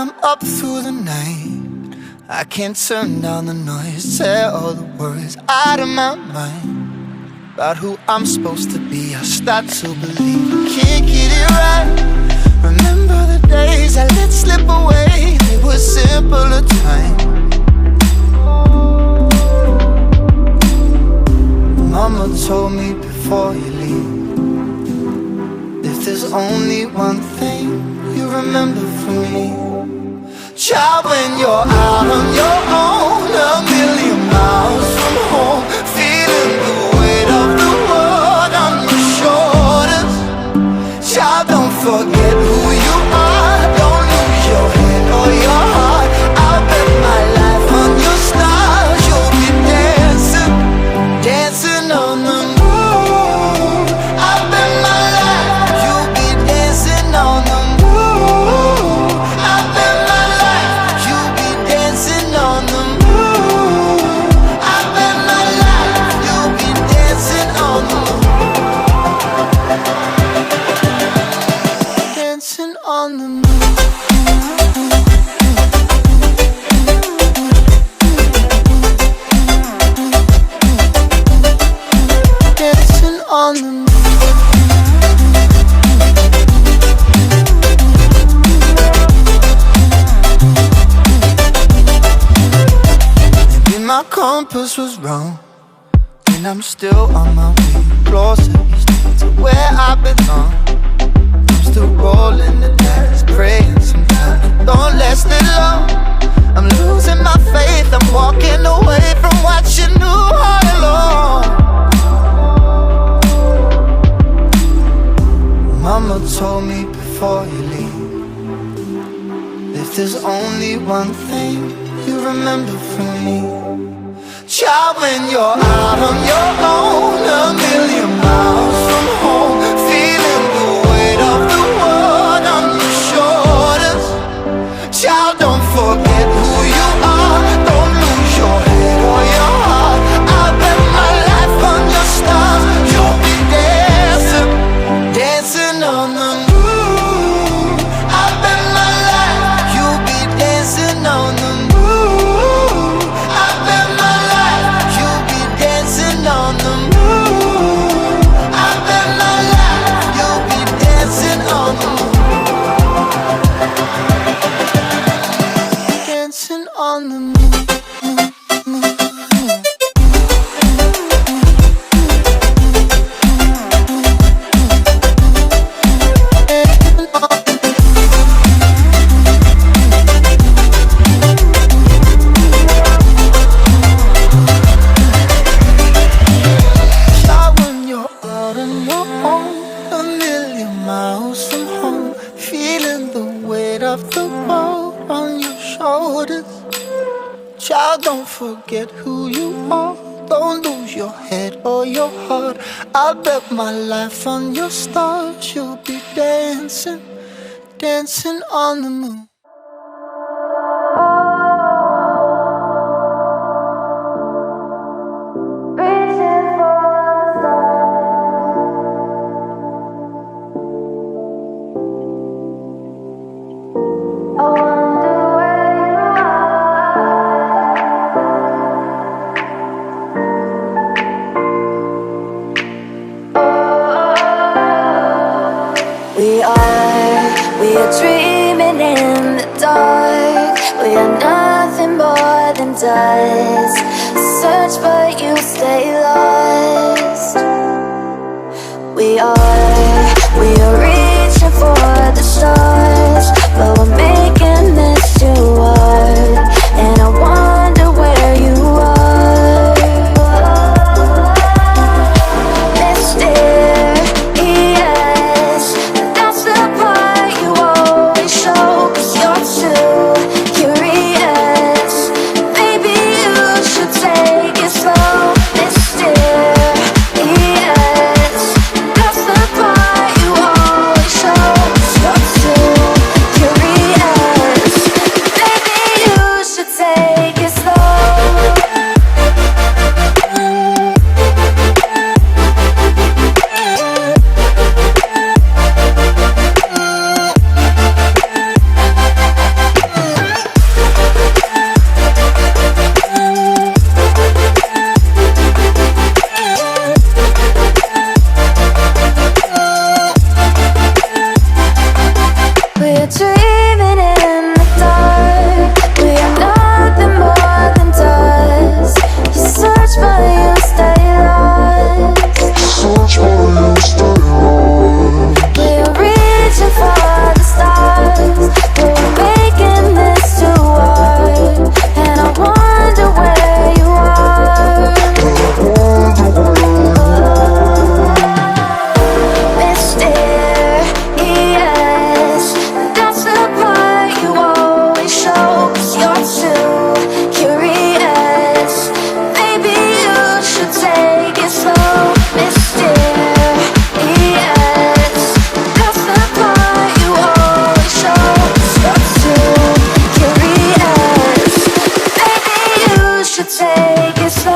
I'm up through the night, I can't turn down the noise, tear all the worries out of my mind about who I'm supposed to be. I start to believe I can't get it right. Remember the days I let slip away, they were simpler times. Mama told me before you leave, if there's only one thing you remember from me, child, when you're out on your own, a million miles from home, feeling the weight of the world on your shoulders. Child, don't forget who you are, don't lose your head or your heart. I'll bet my life on your stars, you'll be dancing, dancing on the moon. I'll bet my life you'll be dancing on the moon. I'll bet my life you'll be dancing on the moon. I'll bet my life you'll be dancing on the moon. Dancing on the moon. Dancing on the moon. Maybe my compass was wrong, and I'm still on my way closer to where I belong. I'm still rolling the dice, praying sometimes don't last it long. I'm losing my faith, I'm walking away from what you knew all along. Mama told me before you leave, if there's only one thing you remember from me, child, when you're out on your own, a million miles from home, feeling the weight of the world on your shoulders. Child, don't forget who you are, don't lose your head or your heart. I'll bet my life on your stars, you'll be dancing, dancing on the moon. I'll bet my life you'll be dancing on the moon. I'll bet my life you'll be dancing on the moon. I'll bet my life you'll be dancing on the moon. Dancing on the moon. Child, when you're out on your own, a million miles from home, feeling the weight of the world on your shoulders. Child, don't forget who you are, don't lose your head or your heart. I'll bet my life on your stars, you'll be dancing, dancing on the moon. We are dreaming in the dark. We are nothing more than dust. Search but you stay lost. We are reaching for the stars, but we're making this too hard. And I wonder where you are. Mysterious, that's the part you always show, 'cause you're too curious. Maybe you should take it slow.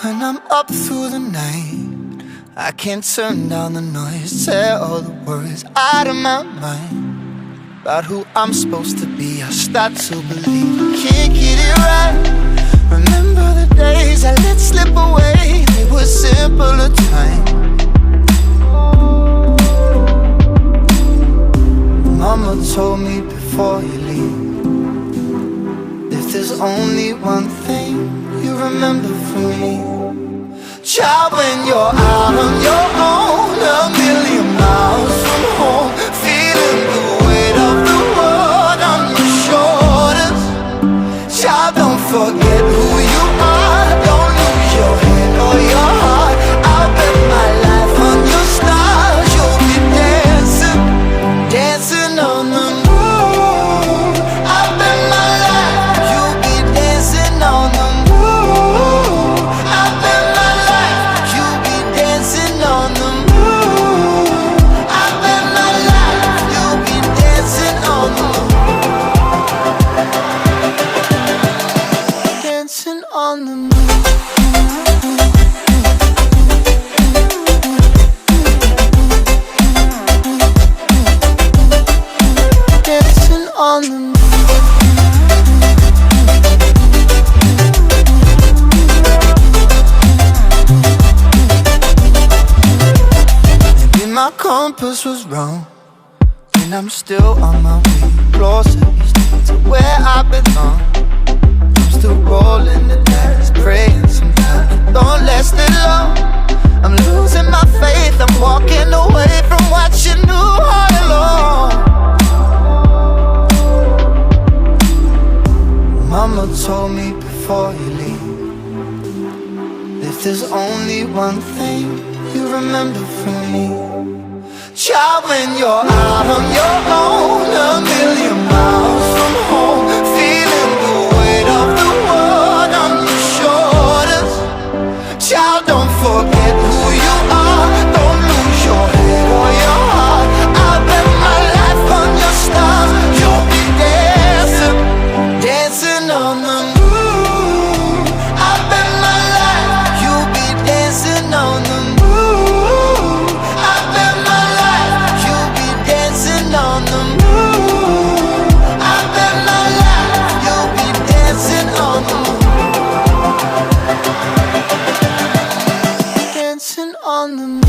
When I'm up through the night, I can't turn down the noise, tear all the worries out of my mind about who I'm supposed to be. I start to believe I can't get it right. Remember the days I let slip away, they were simpler times. Mama told me before you leave, if there's only one thing you remember from me, child, when you're out on your own, a million miles from home, feeling the weight of the world on your shoulders. Child, don't forget who you are, don't lose your head or your heart. I'll bet my life on your stars, you'll be dancing, dancing on the moon. I'll bet my life, you'll be dancing on the moon. I'll bet my life, you'll be dancing on the moon. I bet my life, you'll be dancing on the moon. Dancing on the moon. Dancing on the moon. Maybe my compass was wrong, and I'm still on my way closer to where I belong. I'm still rolling the dice, praying sometimes it don't last it long. I'm losing my faith, I'm walking away from what you knew all along. Mama told me before you leave, if there's only one thing you remember from me, child, when you're out on your own, a million miles from home, feeling the weight of the world on your shoulders. Child, don't forget who you are, don't lose your head or your heart. I'll bet my life on your stars, you'll be dancing, dancing on the moon. I'll bet my life, you'll be dancing on the moon. I'll bet my life, you'll be dancing on the moon. I'll bet my life, you'll be dancing on the moon. Dancing on the moon.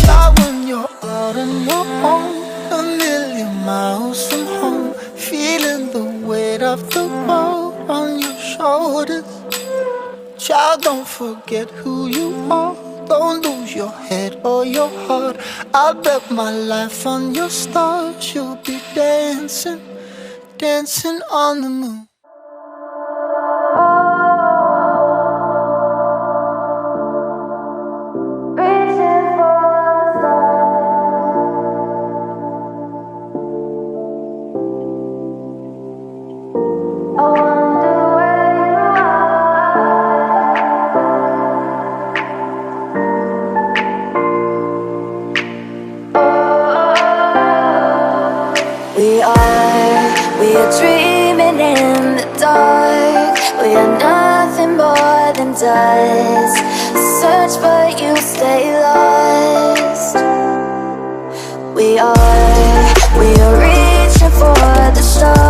Child, when you're out on your own, a million miles from home, feeling the weight of the world on your shoulders. Child, don't forget who you are, don't lose your head or your heart. I'll bet my life on your stars, you'll be dancing, dancing on the moon. We are dreaming in the dark. We are nothing more than dust. Search but you stay lost. We are reaching for the stars.